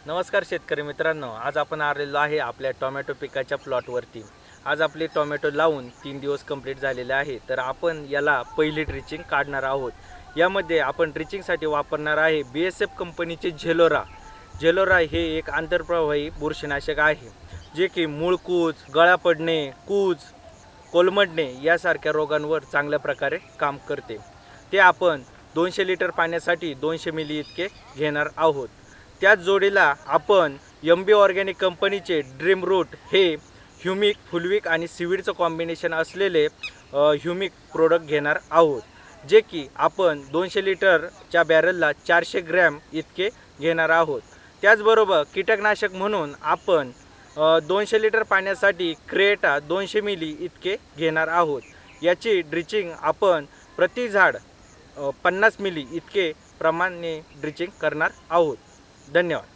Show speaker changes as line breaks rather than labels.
नमस्कार शेतकरी मित्रांनो, आज आपण आलेलो आहे आपल्या टोमॅटो पिकाच्या प्लॉटवरती। आज आपले टोमॅटो लावून 3 दिवस कंप्लीट झालेले आहे। तर आपण याला पहिली ड्रिचिंग काढणार आहोत। यामध्ये आपण ड्रिचिंगसाठी वापरणार आहे BSF कंपनीचे झेलोरा। झेलोरा हे एक आंतरप्रवाही बुरशीनाशक आहे, जे की मूळ कूज, गळा पडणे, कूज, कोलमडणे यासारख्या रोगांवर चांगल्या प्रकारे काम करते। ते आपण 200 लिटर पाण्यासाठी 200 मिली इतके घेणार आहोत। त्याच जोडीला आपण MB ऑर्गॅनिक कंपनीचे ड्रीम रूट हे ह्युमिक, फुलविक आणि सीवीडचं कॉम्बिनेशन असलेले ह्युमिक प्रोडक्ट घेणार आहोत, जे की आपण 200 लिटरच्या बॅरलला 400 ग्रॅम इतके घेणार आहोत। त्याचबरोबर कीटकनाशक म्हणून आपण 200 लिटर पाण्यासाठी क्रेटा 200 मिली इतके घेणार आहोत। याची ड्रिचिंग आपण प्रति झाड 50 मिली इतके प्रमाणे ड्रिचिंग करणार आहोत। धन्यवाद।